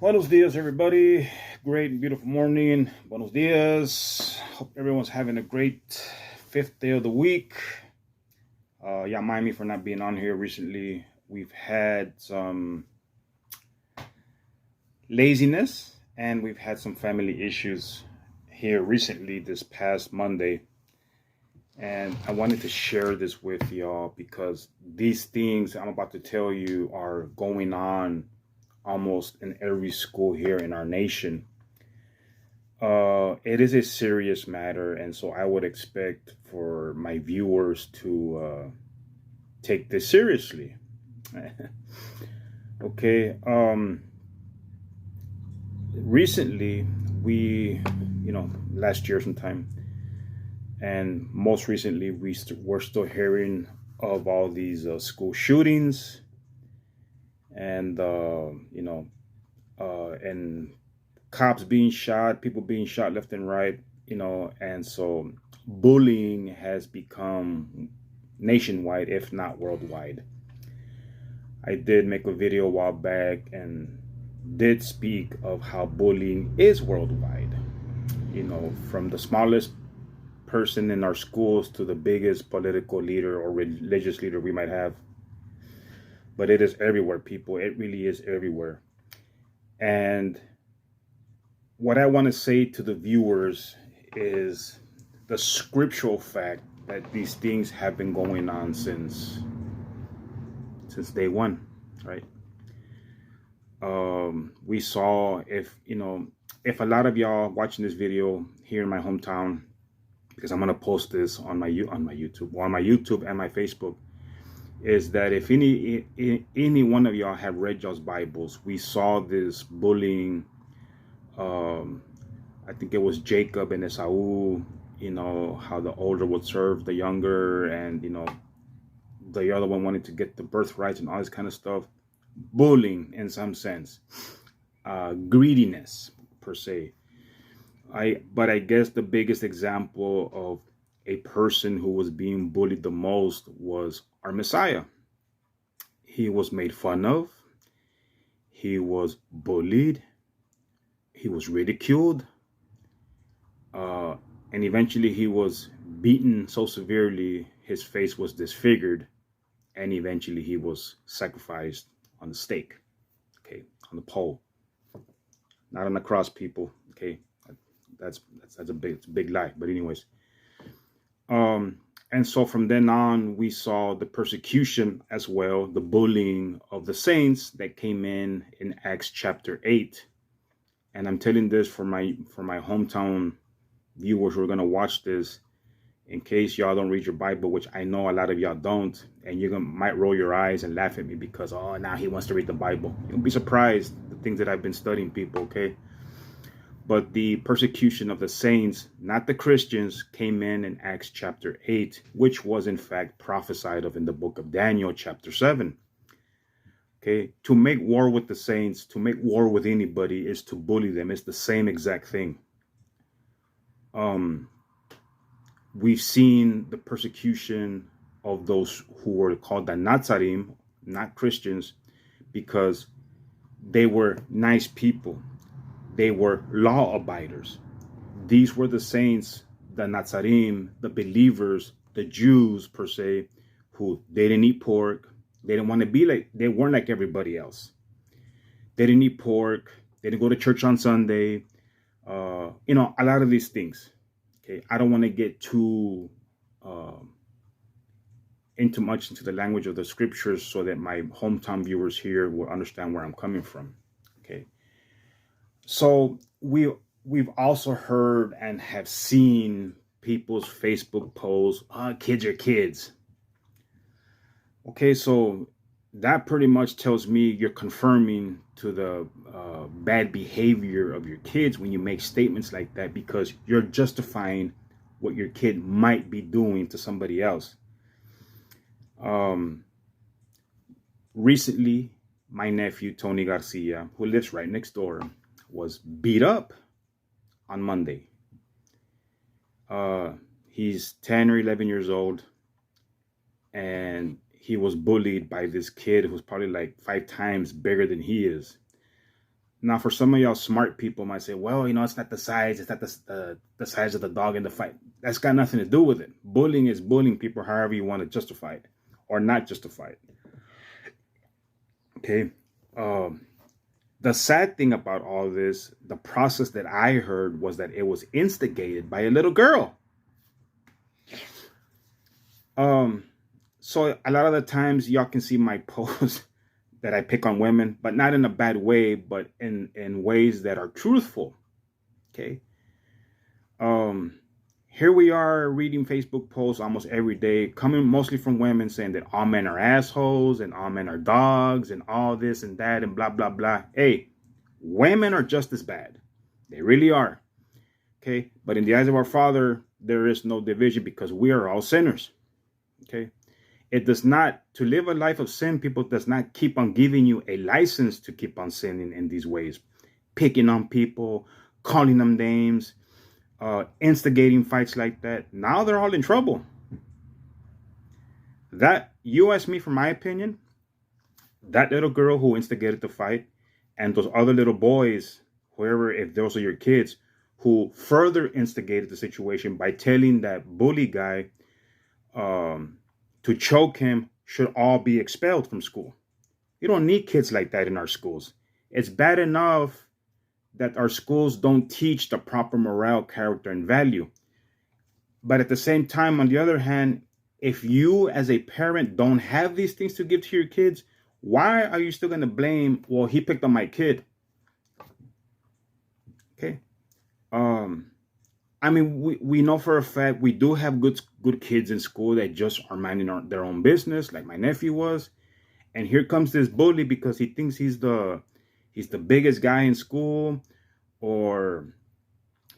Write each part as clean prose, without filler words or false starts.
Buenos dias, everybody. Great and beautiful morning. Buenos dias. Hope everyone's having a great fifth day of the week. Yeah, mind me for not being on here recently. We've had some laziness and we've had some family issues here recently this past Monday. And I wanted to share this with y'all because these things I'm about to tell you are going on almost in every school here in our nation. It is a serious matter, and so I would expect for my viewers to take this seriously. Okay. Recently, last year sometime, and most recently, we're still hearing of all these school shootings, and and cops being shot, people being shot left and right, and so bullying has become nationwide, if not worldwide. I did make a video a while back and did speak of how bullying is worldwide, from the smallest person in our schools to the biggest political leader or religious leader we might have. But it is everywhere, people. It really is everywhere. And what I want to say to the viewers is the scriptural fact that these things have been going on since day one, right? We saw if a lot of y'all watching this video here in my hometown, because I'm gonna post this on my YouTube and my Facebook, is that if any one of y'all have read y'all's Bibles, we saw this bullying. I think it was Jacob and Esau, how the older would serve the younger, and the other one wanted to get the birthrights and all this kind of stuff. Bullying in some sense, greediness per se. But I guess the biggest example of a person who was being bullied the most was our Messiah. He was made fun of. He was bullied. He was ridiculed. And eventually he was beaten so severely, his face was disfigured. And eventually he was sacrificed on the stake, okay, on the pole. Not on the cross, people, okay? That's a big lie. But anyways, and so from then on, we saw the persecution as well, the bullying of the saints that came in Acts chapter 8. And I'm telling this for my hometown viewers who are going to watch this, in case y'all don't read your Bible, which I know a lot of y'all don't, and might roll your eyes and laugh at me because, oh, now he wants to read the Bible. You'll be surprised the things that I've been studying, people, okay? But the persecution of the saints, not the Christians, came in Acts chapter 8, which was in fact prophesied of in the book of Daniel chapter 7. Okay, to make war with the saints, to make war with anybody is to bully them. It's the same exact thing. We've seen the persecution of those who were called the Nazarim, not Christians, because they were nice people. They were law abiders. These were the saints, the Nazarim, the believers, the Jews per se, who they didn't eat pork. They didn't want to be like, they weren't like everybody else. They didn't eat pork. They didn't go to church on Sunday. A lot of these things. Okay, I don't want to get too into the language of the scriptures so that my hometown viewers here will understand where I'm coming from. Okay, so we've also heard and have seen people's Facebook posts, kids are kids. Okay, so that pretty much tells me you're confirming to the bad behavior of your kids when you make statements like that, because you're justifying what your kid might be doing to somebody else. Recently, my nephew, Tony Garcia, who lives right next door, was beat up on Monday. He's 10 or 11 years old, and he was bullied by this kid who's probably like 5 times bigger than he is. Now, for some of y'all smart people might say, well, it's not the size, it's not the size of the dog in the fight. That's got nothing to do with it. Bullying is bullying people however you want to justify it or not justify it. Okay. The sad thing about all this, the process that I heard was that it was instigated by a little girl. So a lot of the times y'all can see my posts that I pick on women, but not in a bad way, but in ways that are truthful. Okay. Here we are reading Facebook posts almost every day, coming mostly from women saying that all men are assholes and all men are dogs and all this and that and blah, blah, blah. Hey, women are just as bad. They really are. Okay. But in the eyes of our Father, there is no division because we are all sinners. Okay. It does not, to live a life of sin, people does not keep on giving you a license to keep on sinning in these ways. Picking on people, calling them names, instigating fights like that. Now they're all in trouble. That, you ask me for my opinion, that little girl who instigated the fight and those other little boys, whoever, if those are your kids, who further instigated the situation by telling that bully guy to choke him, should all be expelled from school. You don't need kids like that in our schools. It's bad enough that our schools don't teach the proper morale, character, and value. But at the same time, on the other hand, if you as a parent don't have these things to give to your kids, why are you still going to blame, well, he picked on my kid? Okay. I mean, we know for a fact we do have good kids in school that just are minding their own business, like my nephew was. And here comes this bully because he thinks he's the biggest guy in school, or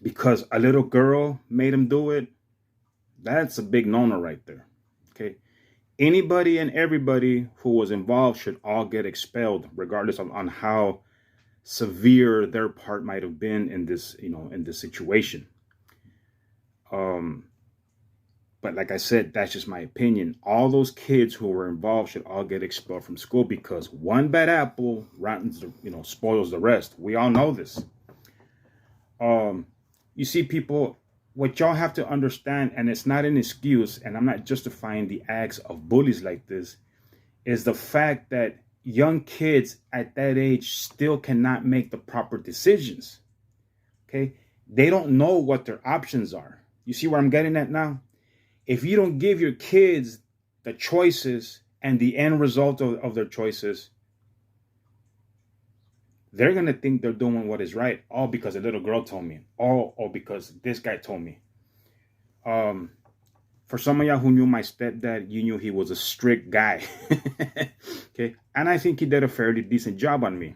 because a little girl made him do it. That's a big no-no right there. Okay. Anybody and everybody who was involved should all get expelled, regardless of on how severe their part might have been in this, in this situation. But like I said, that's just my opinion. All those kids who were involved should all get expelled from school because one bad apple spoils the rest. We all know this. You see, people, what y'all have to understand, and it's not an excuse, and I'm not justifying the acts of bullies like this, is the fact that young kids at that age still cannot make the proper decisions. Okay? They don't know what their options are. You see where I'm getting at now? If you don't give your kids the choices and the end result of their choices, they're going to think they're doing what is right. All because a little girl told me. Or because this guy told me. For some of y'all who knew my stepdad, you knew he was a strict guy. Okay. And I think he did a fairly decent job on me.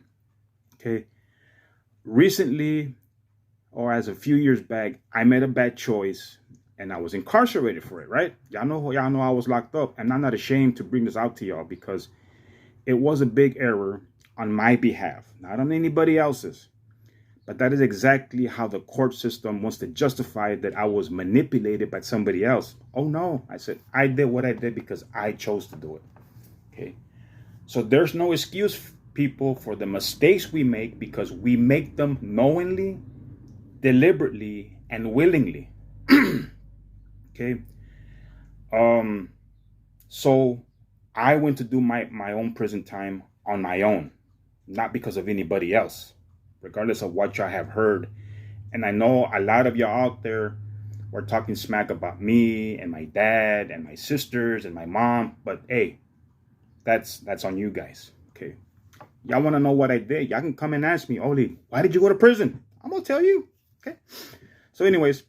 Okay. Recently, or as a few years back, I made a bad choice and I was incarcerated for it, right? Y'all know I was locked up, and I'm not ashamed to bring this out to y'all because it was a big error on my behalf, not on anybody else's. But that is exactly how the court system wants to justify that I was manipulated by somebody else. Oh no, I said, I did what I did because I chose to do it. Okay. So there's no excuse, people, for the mistakes we make because we make them knowingly, deliberately, and willingly. Okay. So I went to do my own prison time on my own, not because of anybody else, regardless of what y'all have heard. And I know a lot of y'all out there were talking smack about me and my dad and my sisters and my mom, but hey, that's on you guys. Okay. Y'all want to know what I did? Y'all can come and ask me, Oli, why did you go to prison? I'm gonna tell you. Okay. So anyways,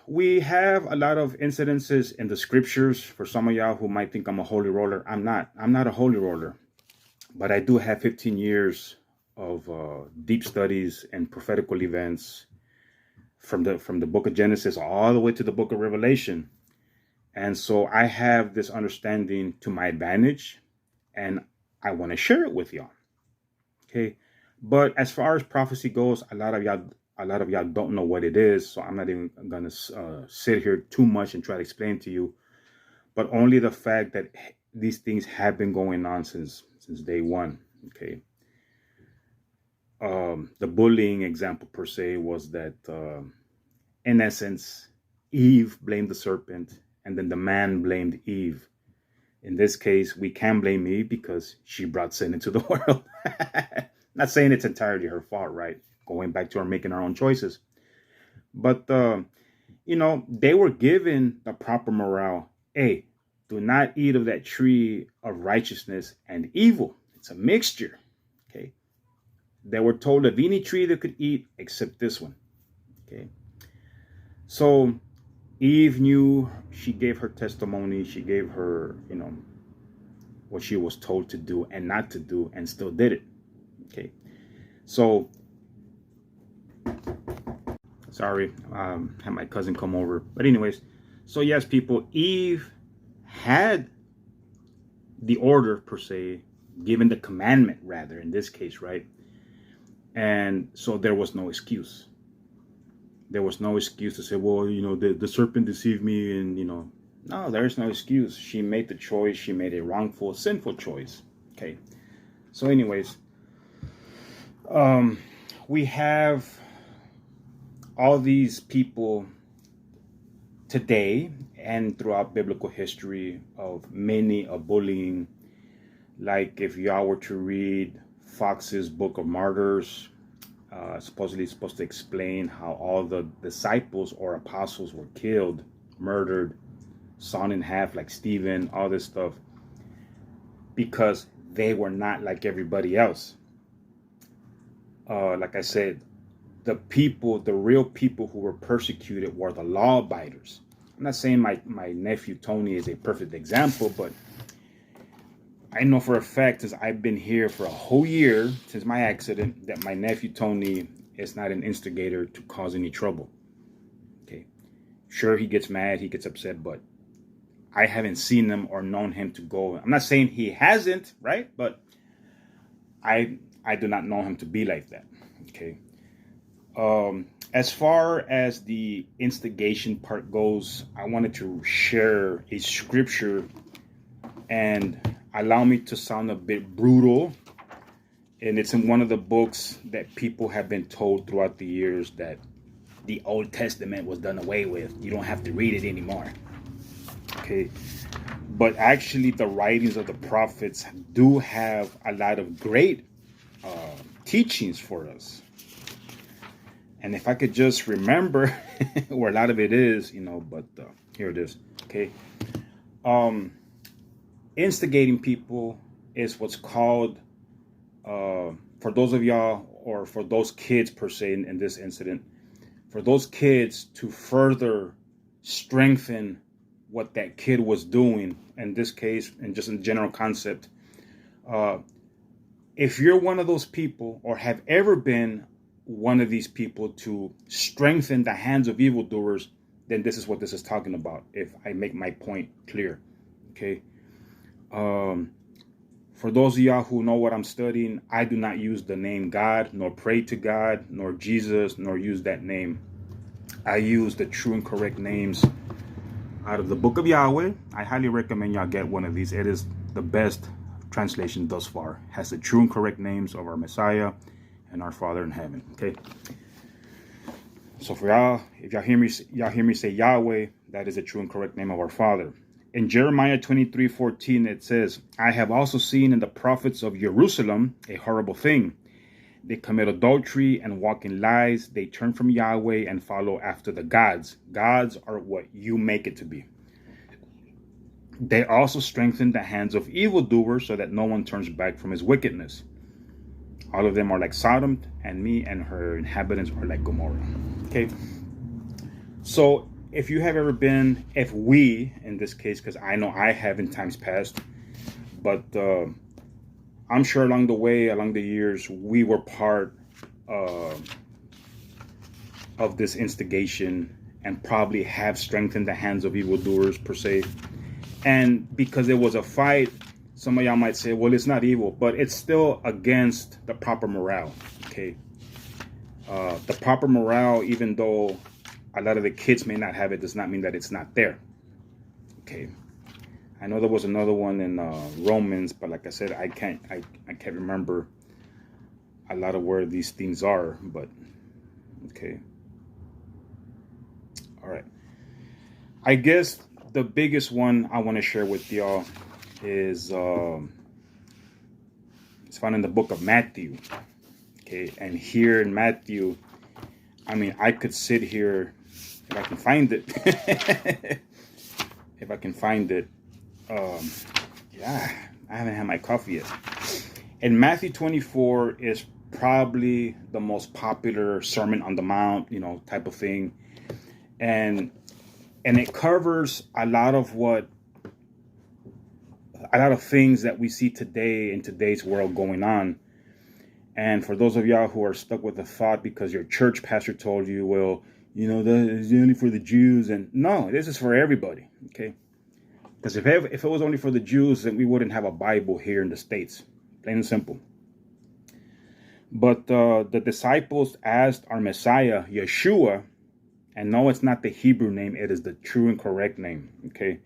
we have a lot of incidences in the scriptures. For some of y'all who might think I'm a holy roller, I'm not a holy roller, but I do have 15 years of deep studies and prophetical events from the book of Genesis all the way to the book of Revelation. And so I have this understanding to my advantage, and I want to share it with y'all. Okay. But as far as prophecy goes, a lot of y'all don't know what it is, so I'm not even gonna sit here too much and try to explain to you, but only the fact that these things have been going on since day one. Okay. The bullying example per se was that, in essence, Eve blamed the serpent, and then the man blamed Eve. In this case, we can blame Eve because she brought sin into the world. Not saying it's entirely her fault, right? Going back to her making our own choices. But, they were given the proper morale. Hey, do not eat of that tree of righteousness and evil. It's a mixture. Okay. They were told of any tree they could eat except this one. Okay. So Eve knew, she gave her testimony, she gave her, what she was told to do and not to do, and still did it. Okay. So, sorry, had my cousin come over. But anyways, so yes, people, Eve had the order per se, given the commandment rather, in this case, right? And so there was no excuse. There was no excuse to say, well, the serpent deceived me, and, no, there's no excuse. She made the choice. She made a wrongful, sinful choice. Okay. So anyways, we have all these people today and throughout biblical history of many of bullying. Like if y'all were to read Fox's Book of Martyrs, supposedly it's supposed to explain how all the disciples or apostles were killed, murdered, sawn in half like Stephen, all this stuff, because they were not like everybody else. Like I said, the real people who were persecuted were the law abiders. I'm not saying my nephew Tony is a perfect example, but I know for a fact, since I've been here for a whole year since my accident, that my nephew Tony is not an instigator to cause any trouble. Okay. Sure, he gets mad, he gets upset, but I haven't seen him or known him to go. I'm not saying he hasn't, right? But I do not know him to be like that. Okay. As far as the instigation part goes, I wanted to share a scripture, and allow me to sound a bit brutal. And it's in one of the books that people have been told throughout the years that the Old Testament was done away with. You don't have to read it anymore. Okay. But actually, the writings of the prophets do have a lot of great teachings for us. And if I could just remember where a lot of it is, but here it is. Okay. Instigating people is what's called, for those of y'all, or for those kids per se in this incident, for those kids to further strengthen what that kid was doing, in this case, and just in general concept. If you're one of those people, or have ever been one of these people to strengthen the hands of evildoers, then this is what this is talking about, if I make my point clear. Okay. For those of y'all who know what I'm studying, I do not use the name God, nor pray to God, nor Jesus, nor use that name. I use the true and correct names out of the Book of Yahweh. I highly recommend y'all get one of these. It is the best translation thus far. It has the true and correct names of our Messiah and our Father in heaven. Okay. So for y'all, if y'all hear me say Yahweh, that is the true and correct name of our Father. In Jeremiah 23:14, it says, I have also seen in the prophets of Jerusalem a horrible thing. They commit adultery and walk in lies. They turn from Yahweh and follow after the gods. Gods are what you make it to be. They also strengthen the hands of evildoers so that no one turns back from his wickedness. All of them are like Sodom, and me and her inhabitants are like Gomorrah. Okay. So if you have ever been, if we, in this case, because I know I have in times past, but I'm sure along the way, along the years, we were part of this instigation, and probably have strengthened the hands of evildoers per se. And because it was a fight, some of y'all might say, well, it's not evil, but it's still against the proper morale. Okay. The proper morale, even though a lot of the kids may not have it, does not mean that it's not there. Okay. I know there was another one in Romans, but like I said, I can't remember a lot of where these things are, but okay. All right. I guess the biggest one I want to share with y'all is it's found in the book of Matthew. Okay, and here in Matthew, I mean, I could sit here if I can find it. If I can find it, yeah, I haven't had my coffee yet. And Matthew 24 is probably the most popular Sermon on the Mount, type of thing, and it covers a lot of things that we see today in today's world going on. And for those of y'all who are stuck with the thought because your church pastor told you, well, that is only for the Jews, and no, this is for everybody, okay? Because if it was only for the Jews, then we wouldn't have a Bible here in the States, plain and simple. But the disciples asked our Messiah, Yeshua, and no, it's not the Hebrew name, it is the true and correct name, okay?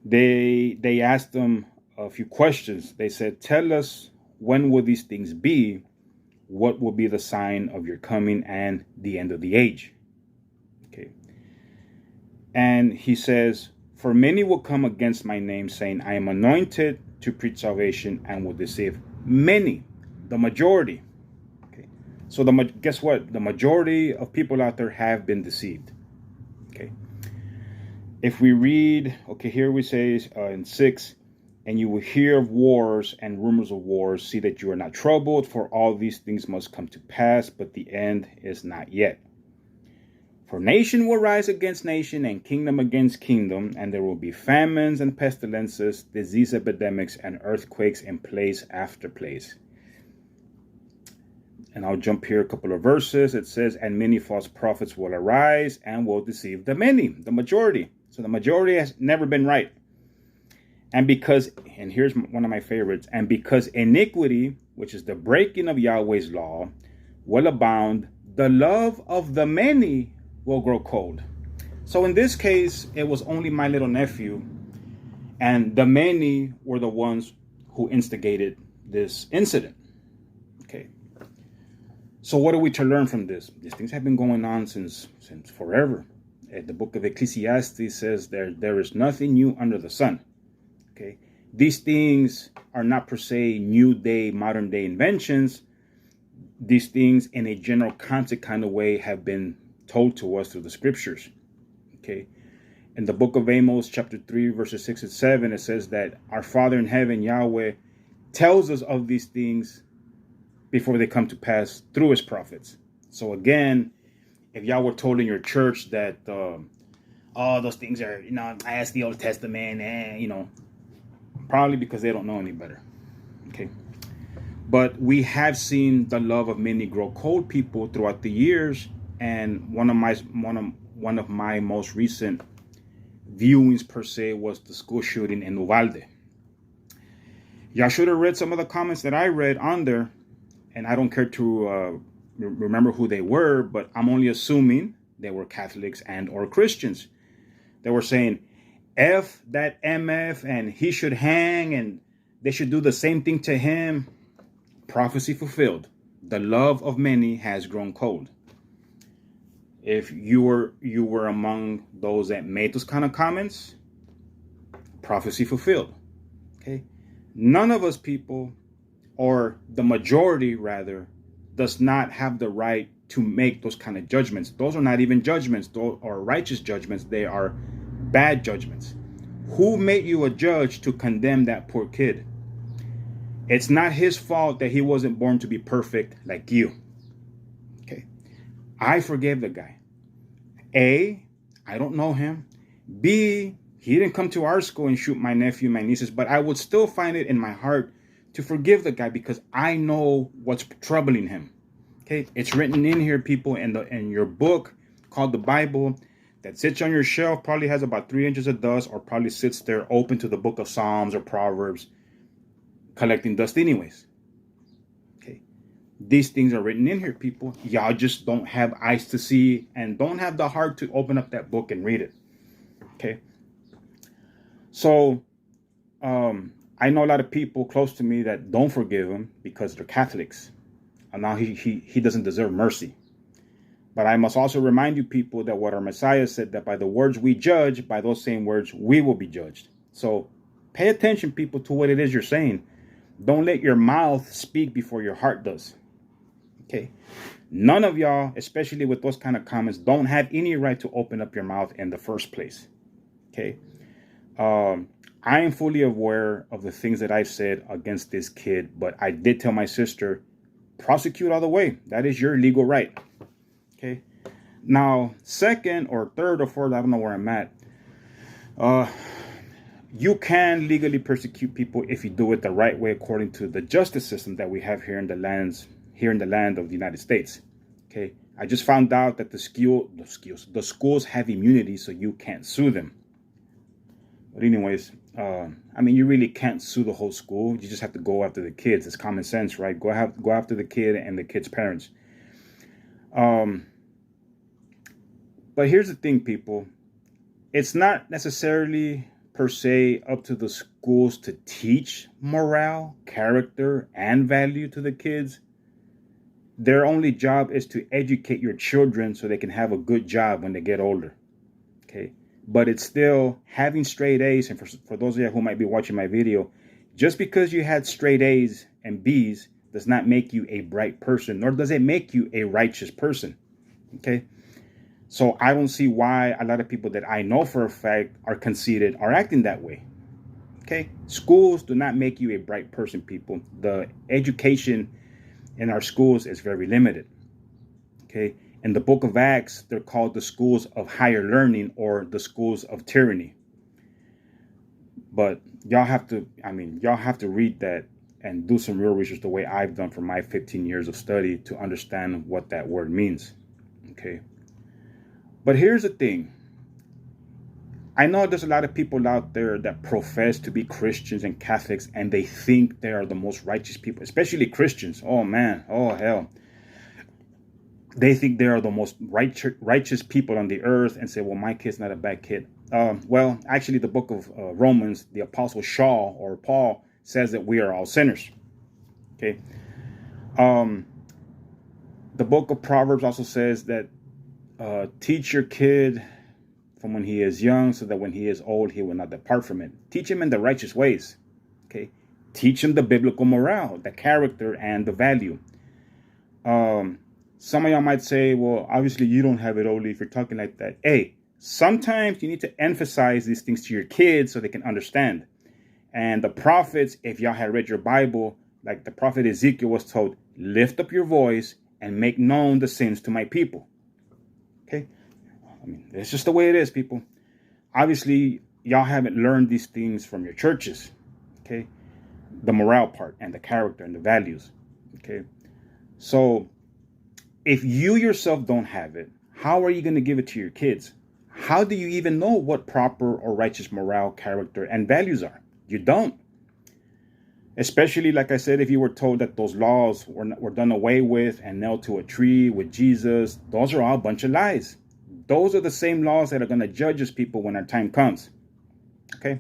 They asked him a few questions. They said, tell us, when will these things be? What will be the sign of your coming and the end of the age? Okay. And he says, for many will come against my name, saying, I am anointed to preach salvation, and will deceive many, the majority. Okay. So guess what? The majority of people out there have been deceived. Okay. If we read, okay, here we say in 6, and you will hear of wars and rumors of wars. See that you are not troubled, for all these things must come to pass, but the end is not yet. For nation will rise against nation, and kingdom against kingdom, and there will be famines and pestilences, disease epidemics, and earthquakes in place after place. And I'll jump here a couple of verses. It says, and many false prophets will arise and will deceive the many, the majority. So the majority has never been right. And here's one of my favorites, and because iniquity, which is the breaking of Yahweh's law, will abound, the love of the many will grow cold. So in this case, it was only my little nephew, and the many were the ones who instigated this incident. Okay. So what are we to learn from this? These things have been going on since forever. The book of Ecclesiastes says there is nothing new under the sun. Okay, these things are not per se new day, modern day inventions. These things in a general concept kind of way have been told to us through the scriptures. Okay, in the book of Amos, chapter 3, verses 6 and 7, it says that our Father in heaven, Yahweh, tells us of these things before they come to pass through his prophets. So again, if y'all were told in your church that all those things are, I asked the Old Testament, and, probably because they don't know any better. Okay. But we have seen the love of many grow cold, people, throughout the years. And one of my most recent viewings per se was the school shooting in Uvalde. Y'all should have read some of the comments that I read on there, and I don't care to remember who they were, but I'm only assuming they were Catholics and or Christians. They were saying, F that MF, and he should hang, and they should do the same thing to him. Prophecy fulfilled. The love of many has grown cold. If you were among those that made those kind of comments, prophecy fulfilled. Okay? None of us people, or the majority rather, does not have the right to make those kind of judgments. Those are not even judgments. Those are righteous judgments. They are bad judgments. Who made you a judge to condemn that poor kid? It's not his fault that he wasn't born to be perfect like you. Okay. I forgave the guy. A, I don't know him. B, he didn't come to our school and shoot my nephew, my nieces, but I would still find it in my heart to forgive the guy because I know what's troubling him. Okay. It's written in here, people, in your book called the Bible, that sits on your shelf, probably has about 3 inches of dust, or probably sits there open to the book of Psalms or Proverbs, collecting dust anyways. Okay. These things are written in here, people. Y'all just don't have eyes to see and don't have the heart to open up that book and read it. Okay. So, I know a lot of people close to me that don't forgive him because they're Catholics. And now he doesn't deserve mercy. But I must also remind you people that what our Messiah said, that by the words we judge, by those same words we will be judged. So pay attention, people, to what it is you're saying. Don't let your mouth speak before your heart does. Okay. None of y'all, especially with those kind of comments, don't have any right to open up your mouth in the first place. Okay. I am fully aware of the things that I've said against this kid, but I did tell my sister, prosecute all the way. That is your legal right. Okay. Now, second or third or fourth, I don't know where I'm at. You can legally persecute people if you do it the right way according to the justice system that we have here in the land of the United States. Okay. I just found out that the schools have immunity, so you can't sue them. But anyways, I mean, you really can't sue the whole school. You just have to go after the kids. It's common sense, right? Go after the kid and the kid's parents. But here's the thing, people. It's not necessarily per se up to the schools to teach morale, character, and value to the kids. Their only job is to educate your children so they can have a good job when they get older. Okay. But it's still having straight A's. And for those of you who might be watching my video, just because you had straight A's and B's does not make you a bright person, nor does it make you a righteous person. Okay. So I don't see why a lot of people that I know for a fact are conceited are acting that way. Okay. Schools do not make you a bright person, people. The education in our schools is very limited. Okay. In the book of Acts, they're called the schools of higher learning or the schools of tyranny. But y'all have to read that and do some real research the way I've done for my 15 years of study to understand what that word means. Okay. But here's the thing. I know there's a lot of people out there that profess to be Christians and Catholics, and they think they are the most righteous people, especially Christians. Oh, man. Oh, hell. They think they are the most righteous people on the earth and say, well, my kid's not a bad kid. Well, actually, the book of Romans, the Apostle Paul says that we are all sinners. Okay. The book of Proverbs also says that teach your kid from when he is young so that when he is old, he will not depart from it. Teach him in the righteous ways. Okay. Teach him the biblical morale, the character, and the value. Some of y'all might say, well, obviously you don't have it, Oli, if you're talking like that. Hey, sometimes you need to emphasize these things to your kids so they can understand. And the prophets, if y'all had read your Bible, like the prophet Ezekiel was told, lift up your voice and make known the sins to my people. Okay? I mean, it's just the way it is, people. Obviously, y'all haven't learned these things from your churches. Okay? The morale part and the character and the values. Okay? So if you yourself don't have it, how are you going to give it to your kids? How do you even know what proper or righteous morale, character, and values are? You don't. Especially, like I said, if you were told that those laws were done away with and nailed to a tree with Jesus, those are all a bunch of lies. Those are the same laws that are going to judge us, people, when our time comes. Okay?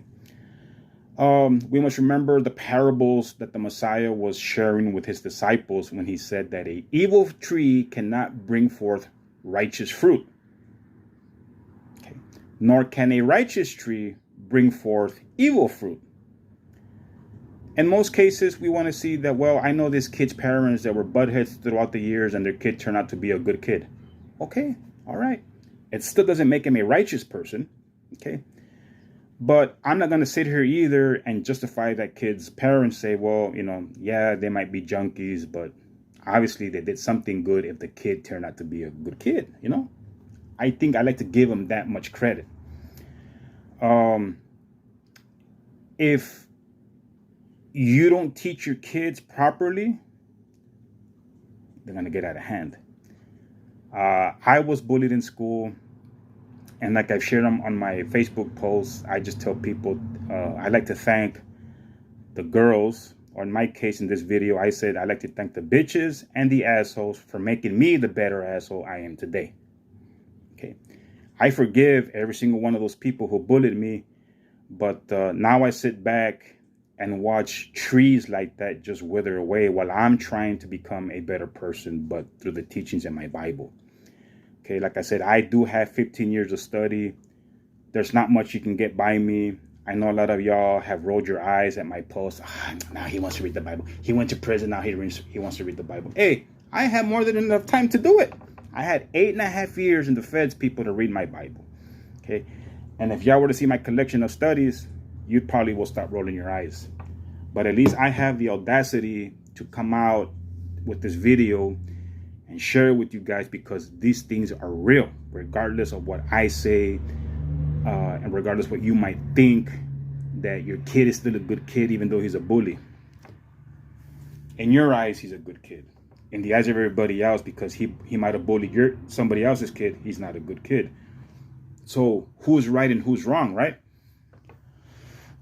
We must remember the parables that the Messiah was sharing with his disciples when he said that an evil tree cannot bring forth righteous fruit. Okay. Nor can a righteous tree bring forth evil fruit. In most cases, we want to see that, well, I know this kid's parents that were buttheads throughout the years and their kid turned out to be a good kid. Okay, all right. It still doesn't make him a righteous person. Okay. But I'm not going to sit here either and justify that kid's parents say, well, yeah, they might be junkies, but obviously they did something good if the kid turned out to be a good kid, I think I like to give them that much credit. If you don't teach your kids properly, they're going to get out of hand. I was bullied in school. And like I've shared on my Facebook posts, I just tell people, I like to thank the girls, or in my case in this video, I said I like to thank the bitches and the assholes for making me the better asshole I am today. Okay. I forgive every single one of those people who bullied me, but now I sit back and watch trees like that just wither away while I'm trying to become a better person, but through the teachings in my Bible. Okay, like I said, I do have 15 years of study. There's not much you can get by me. I know a lot of y'all have rolled your eyes at my post. Now he wants to read the Bible. He went to prison. Now he wants to read the Bible. Hey, I had more than enough time to do it. I had 8.5 years in the feds, people, to read my Bible. Okay, and if y'all were to see my collection of studies, you probably will stop rolling your eyes. But at least I have the audacity to come out with this video and share it with you guys, because these things are real, regardless of what I say, and regardless what you might think, that your kid is still a good kid even though he's a bully. In your eyes, he's a good kid. In the eyes of everybody else, because he might have bullied somebody else's kid, he's not a good kid. So who's right and who's wrong, right?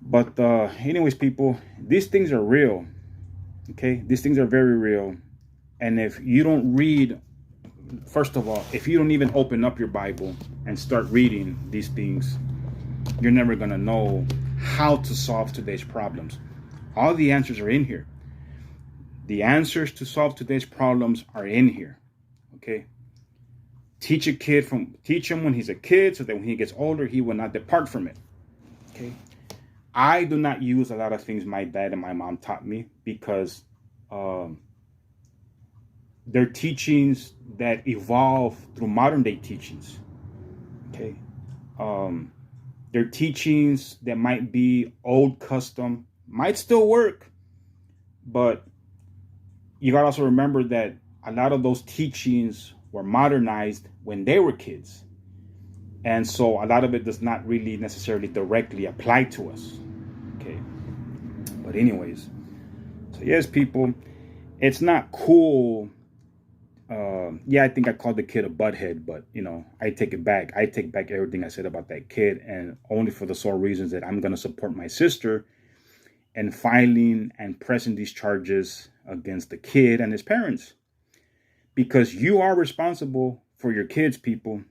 But anyways, people, these things are real. Okay, these things are very real. And if you don't read, first of all, if you don't even open up your Bible and start reading these things, you're never going to know how to solve today's problems. All the answers are in here. The answers to solve today's problems are in here. Okay? Teach him when he's a kid, so that when he gets older, he will not depart from it. Okay? I do not use a lot of things my dad and my mom taught me, because they're teachings that evolve through modern day teachings. Okay. They're teachings that might be old custom, might still work, but you gotta also remember that a lot of those teachings were modernized when they were kids. And so a lot of it does not really necessarily directly apply to us. Okay. But anyways, so yes, people, it's not cool. Yeah, I think I called the kid a butthead, but I take it back. I take back everything I said about that kid, and only for the sole reasons that I'm going to support my sister in filing and pressing these charges against the kid and his parents, because you are responsible for your kids, people.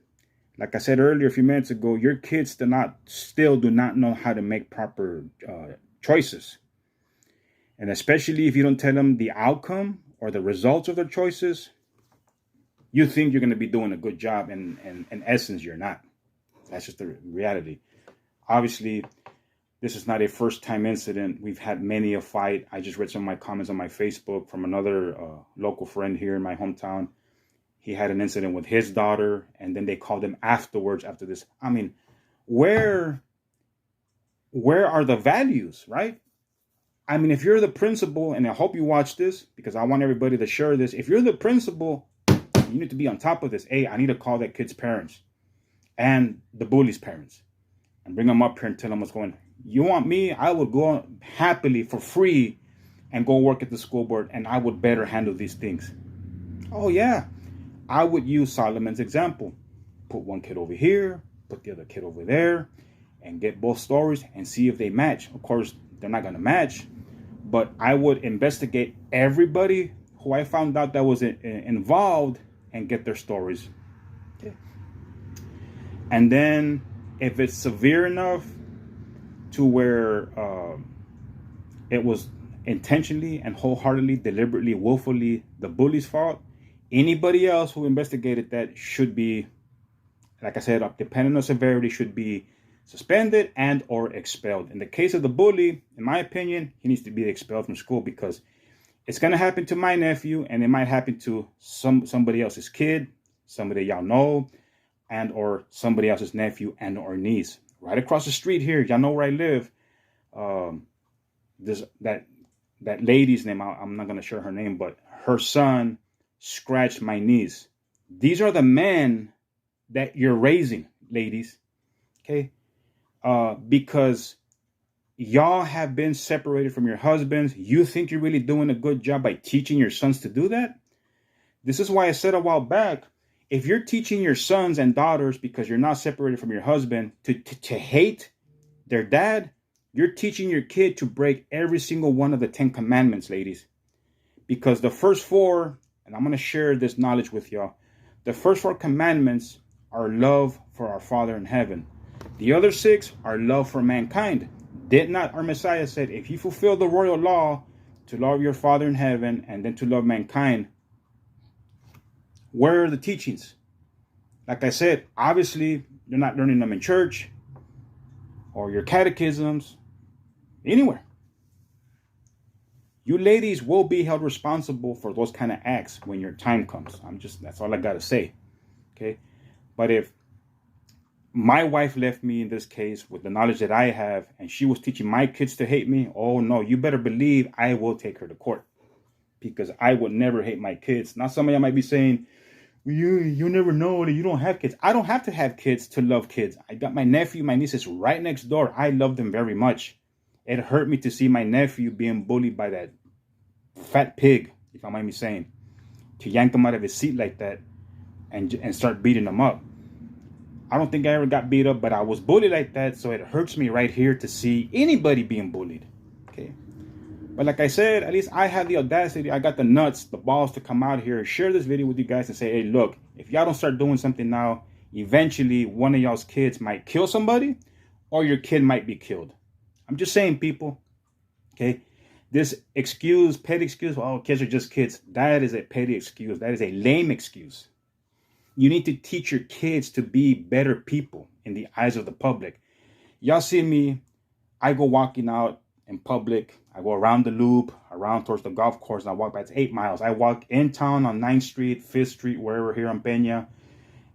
Like I said earlier, a few minutes ago, your kids still do not know how to make proper choices. And especially if you don't tell them the outcome or the results of their choices, you think you're going to be doing a good job, and in essence, you're not. That's just the reality. Obviously, this is not a first-time incident. We've had many a fight. I just read some of my comments on my Facebook from another local friend here in my hometown. He had an incident with his daughter, and then they called him afterwards after this. I mean, where are the values, right? I mean, if you're the principal, and I hope you watch this, because I want everybody to share this. If you're the principal, you need to be on top of this. Hey, I need to call that kid's parents and the bully's parents and bring them up here and tell them what's going on. You want me? I would go happily for free and go work at the school board, and I would better handle these things. Oh, yeah. I would use Solomon's example. Put one kid over here, put the other kid over there, and get both stories and see if they match. Of course, they're not going to match, but I would investigate everybody who I found out that was involved and get their stories. Okay. And then if it's severe enough to where it was intentionally and wholeheartedly, deliberately, willfully the bully's fault, anybody else who investigated that should be, like I said, depending on severity, should be suspended and or expelled. In the case of the bully, in my opinion, he needs to be expelled from school, because it's going to happen to my nephew, and it might happen to somebody else's kid, somebody y'all know, and or somebody else's nephew and or niece. Right across the street here, y'all know where I live. That lady's name, I'm not going to share her name, but her son scratched my niece. These are the men that you're raising, ladies. Okay? Because y'all have been separated from your husbands. You think you're really doing a good job by teaching your sons to do that? This is why I said a while back, if you're teaching your sons and daughters, because you're not separated from your husband, to hate their dad, you're teaching your kid to break every single one of the 10 commandments, ladies. Because the first 4, and I'm going to share this knowledge with y'all, the first 4 commandments are love for our Father in heaven. The other 6 are love for mankind. Did not our Messiah said, if you fulfill the royal law to love your Father in heaven and then to love mankind, where are the teachings? Like I said, obviously, you're not learning them in church or your catechisms, anywhere. You ladies will be held responsible for those kind of acts when your time comes. That's all I got to say. Okay. But if my wife left me in this case with the knowledge that I have, and she was teaching my kids to hate me, oh no, you better believe I will take her to court, because I would never hate my kids. Now, some of y'all might be saying, you never know that you don't have kids. I don't have to have kids to love kids. I got my nephew, my nieces right next door. I love them very much. It hurt me to see my nephew being bullied by that fat pig, if I mind me saying, to yank him out of his seat like that and start beating him up. I don't think I ever got beat up, but I was bullied like that, so it hurts me right here to see anybody being bullied. Okay. But like I said, at least I have the audacity, I got the nuts, the balls to come out here, share this video with you guys and say, hey, look, if y'all don't start doing something now, eventually one of y'all's kids might kill somebody or your kid might be killed. I'm just saying, people, okay? This excuse, petty excuse, oh, kids are just kids. That is a petty excuse. That is a lame excuse. You need to teach your kids to be better people in the eyes of the public. Y'all see me, I go walking out in public. I go around the loop, around towards the golf course, and I walk back. It's 8 miles. I walk in town on 9th Street, 5th Street, wherever here on Peña,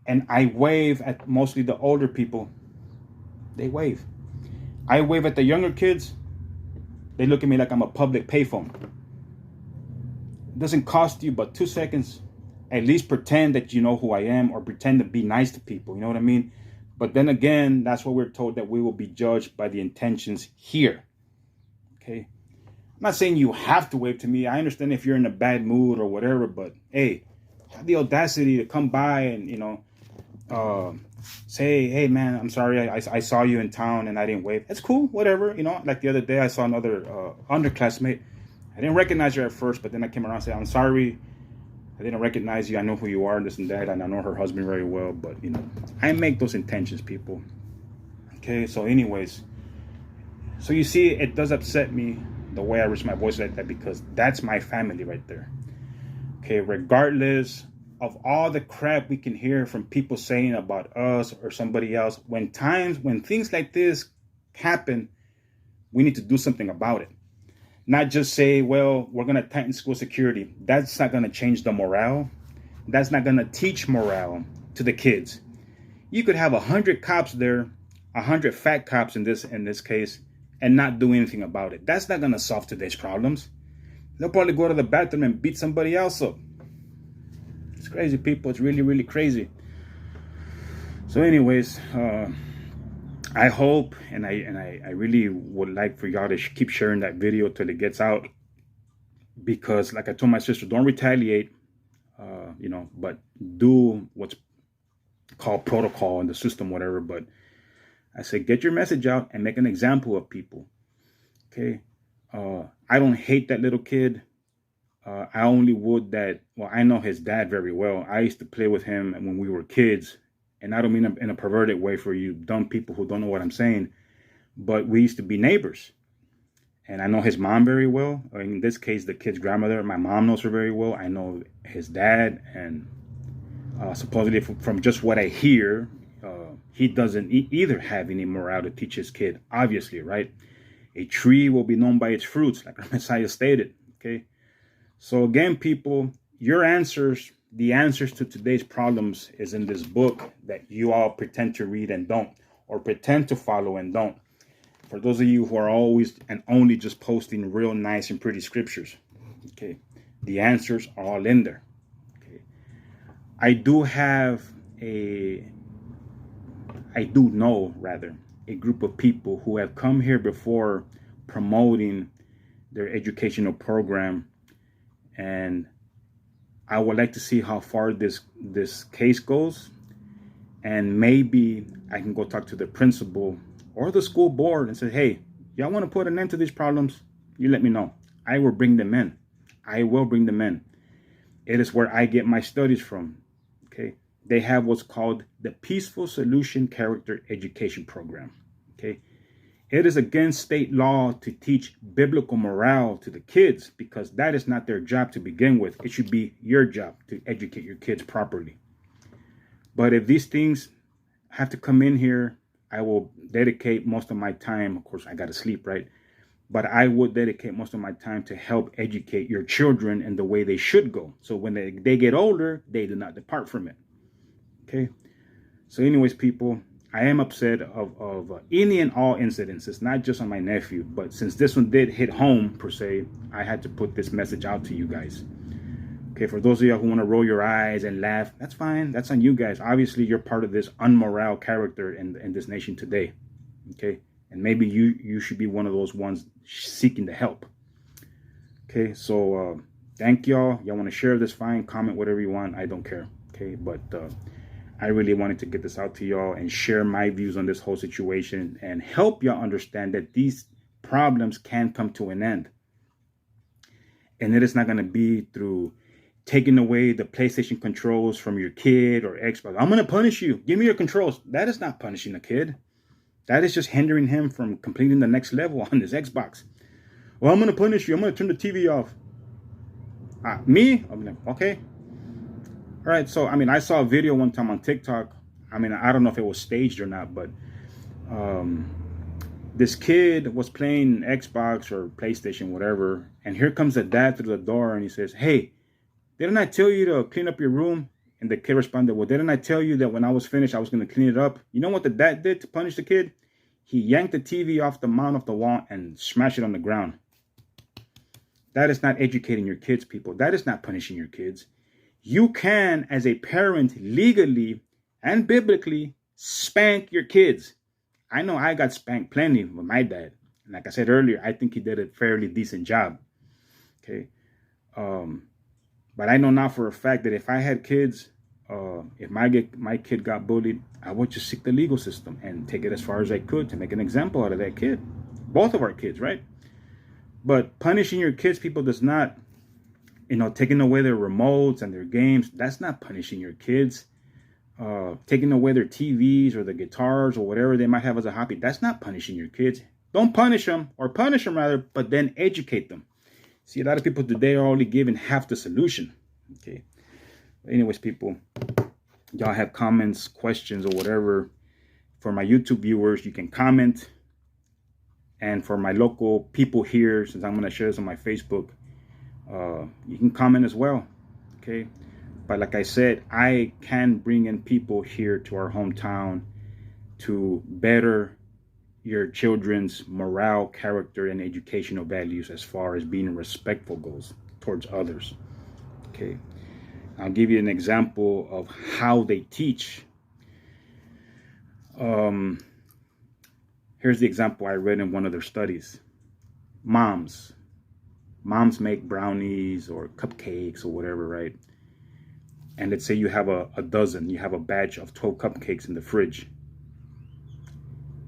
and I wave at mostly the older people. They wave. I wave at the younger kids. They look at me like I'm a public payphone. It doesn't cost you but 2 seconds. At least pretend that you know who I am, or pretend to be nice to people. You know what I mean? But then again, that's what we're told, that we will be judged by the intentions here. Okay? I'm not saying you have to wave to me. I understand if you're in a bad mood or whatever, but hey, have the audacity to come by and, say, hey man, I'm sorry, I saw you in town and I didn't wave. That's cool, whatever. Like the other day I saw another underclassmate. I didn't recognize her at first, but then I came around and said, I'm sorry, I didn't recognize you. I know who you are, this and that, and I know her husband very well, but I make those intentions, people. Okay, so anyways, so you see, it does upset me the way I raise my voice like that, because that's my family right there. Okay, regardless of all the crap we can hear from people saying about us or somebody else, when things like this happen, we need to do something about it. Not just say, well, we're going to tighten school security. That's not going to change the morale. That's not going to teach morale to the kids. You could have 100 cops there, 100 fat cops in this case, and not do anything about it. That's not going to solve today's problems. They'll probably go to the bathroom and beat somebody else up. It's crazy, people. It's really, really crazy. So anyways, I hope, and I really would like for y'all to keep sharing that video till it gets out, because like I told my sister, don't retaliate, but do what's called protocol in the system, whatever. But I say, get your message out and make an example of people. Okay. I don't hate that little kid. I only would that, well, I know his dad very well. I used to play with him when we were kids. And I don't mean in a perverted way for you dumb people who don't know what I'm saying. But we used to be neighbors. And I know his mom very well. In this case, the kid's grandmother. My mom knows her very well. I know his dad. And supposedly from just what I hear, he doesn't either have any morale to teach his kid. Obviously, right? A tree will be known by its fruits, like our Messiah stated. Okay. So again, people, your answers, the answers to today's problems is in this book that you all pretend to read and don't, or pretend to follow and don't. For those of you who are always and only just posting real nice and pretty scriptures, okay, the answers are all in there. Okay, I do know a group of people who have come here before promoting their educational program, and I would like to see how far this case goes, and maybe I can go talk to the principal or the school board and say, hey, y'all want to put an end to these problems? You let me know. I will bring them in. I will bring them in. It is where I get my studies from. Okay, they have what's called the Peaceful Solution Character Education Program. Okay, It is against state law to teach biblical morale to the kids because that is not their job to begin with. It should be your job to educate your kids properly. But if these things have to come in here, I will dedicate most of my time. Of course, I got to sleep, right? But I would dedicate most of my time to help educate your children in the way they should go. So when they get older, they do not depart from it. Okay. So anyways, people, I am upset of any and all incidences, not just on my nephew, but since this one did hit home per se, I had to put this message out to you guys. Okay, for those of you who want to roll your eyes and laugh, that's fine. That's on you guys. Obviously, you're part of this unmoral character in this nation today. Okay, and maybe you should be one of those ones seeking the help. Okay, so thank y'all. Y'all want to share this, fine. Comment whatever you want. I don't care. Okay, but I really wanted to get this out to y'all and share my views on this whole situation and help y'all understand that these problems can come to an end. And it is not going to be through taking away the PlayStation controls from your kid or Xbox. I'm going to punish you. Give me your controls. That is not punishing a kid. That is just hindering him from completing the next level on his Xbox. Well, I'm going to punish you. I'm going to turn the TV off. Me? I'm like, okay. All right. So, I mean, I saw a video one time on TikTok. I mean, I don't know if it was staged or not, but this kid was playing Xbox or PlayStation, whatever. And here comes the dad through the door and he says, hey, didn't I tell you to clean up your room? And the kid responded, well, didn't I tell you that when I was finished, I was going to clean it up? You know what the dad did to punish the kid? He yanked the TV off the mount of the wall and smashed it on the ground. That is not educating your kids, people. That is not punishing your kids. You can, as a parent, legally and biblically spank your kids. I know I got spanked plenty with my dad. And like I said earlier, I think he did a fairly decent job. Okay. But I know now for a fact that if I had kids, if my kid got bullied, I would just seek the legal system and take it as far as I could to make an example out of that kid. Both of our kids, right? But punishing your kids, people, does not, taking away their remotes and their games. That's not punishing your kids. Taking away their TVs or the guitars or whatever they might have as a hobby. That's not punishing your kids. Don't punish them, or punish them rather, but then educate them. See, a lot of people today are only given half the solution. Okay. But anyways, people, y'all have comments, questions, or whatever. For my YouTube viewers, you can comment. And for my local people here, since I'm going to share this on my Facebook, you can comment as well. Okay. But like I said, I can bring in people here to our hometown to better your children's morale, character, and educational values as far as being respectful goes towards others. Okay. I'll give you an example of how they teach. Here's the example I read in one of their studies. Moms make brownies or cupcakes or whatever, right? And let's say you have a dozen, you have a batch of 12 cupcakes in the fridge.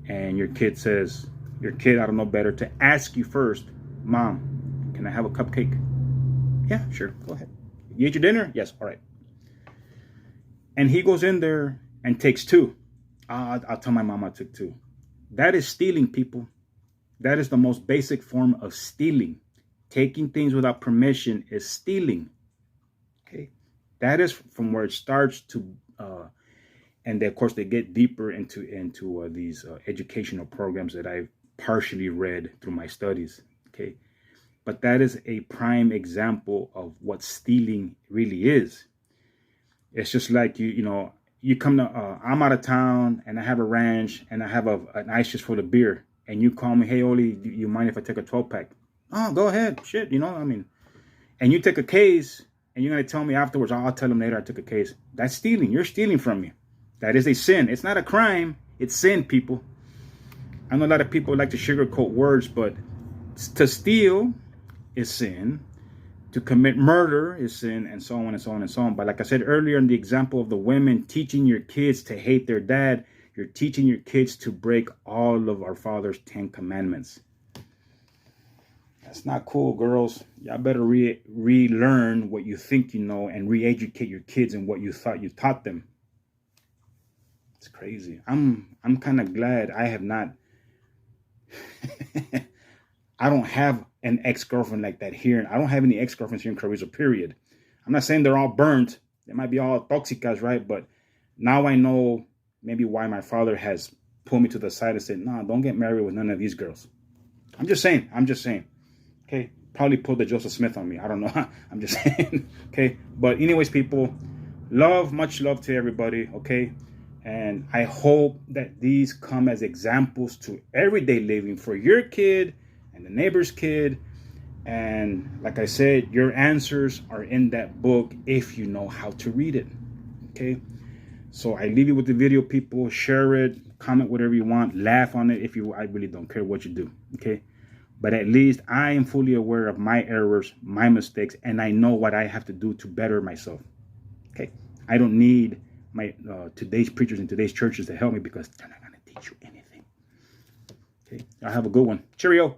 And your kid, I don't know better to ask you first, Mom, can I have a cupcake? Yeah, sure, go ahead. You ate your dinner? Yes, all right. And he goes in there and takes two. I'll tell my mom I took two. That is stealing, people. That is the most basic form of stealing. Taking things without permission is stealing. Okay, that is from where it starts to, and then, of course, they get deeper into these educational programs that I've partially read through my studies. Okay, but that is a prime example of what stealing really is. It's just like you come to, I'm out of town and I have a ranch and I have an ice chest full of beer, and you call me, hey, Oli, do you mind if I take a 12-pack? Oh, go ahead. Shit, and you take a case and you're going to tell me afterwards, I'll tell them later I took a case. That's stealing. You're stealing from me. That is a sin. It's not a crime. It's sin, people. I know a lot of people like to sugarcoat words, but to steal is sin. To commit murder is sin, and so on and so on and so on. But like I said earlier in the example of the women teaching your kids to hate their dad, you're teaching your kids to break all of our Father's 10 commandments. That's not cool, girls. Y'all better relearn what you think you know and re-educate your kids in what you thought you taught them. It's crazy. I'm kind of glad I have not I don't have an ex-girlfriend like that here. I don't have any ex-girlfriends here in Carrizo, period. I'm not saying they're all burnt. They might be all toxicas, right? But now I know maybe why my father has pulled me to the side and said, "Nah, don't get married with none of these girls." I'm just saying. Okay, probably pulled the Joseph Smith on me. I don't know. I'm just saying. Okay, but anyways, people, much love to everybody. Okay, and I hope that these come as examples to everyday living for your kid and the neighbor's kid. And like I said, your answers are in that book if you know how to read it. Okay, so I leave you with the video, people. Share it, comment whatever you want, laugh on it if you. I really don't care what you do. Okay. But at least I am fully aware of my errors, my mistakes, and I know what I have to do to better myself. Okay, I don't need my today's preachers and today's churches to help me because they're not going to teach you anything. Okay, y'all have a good one. Cheerio.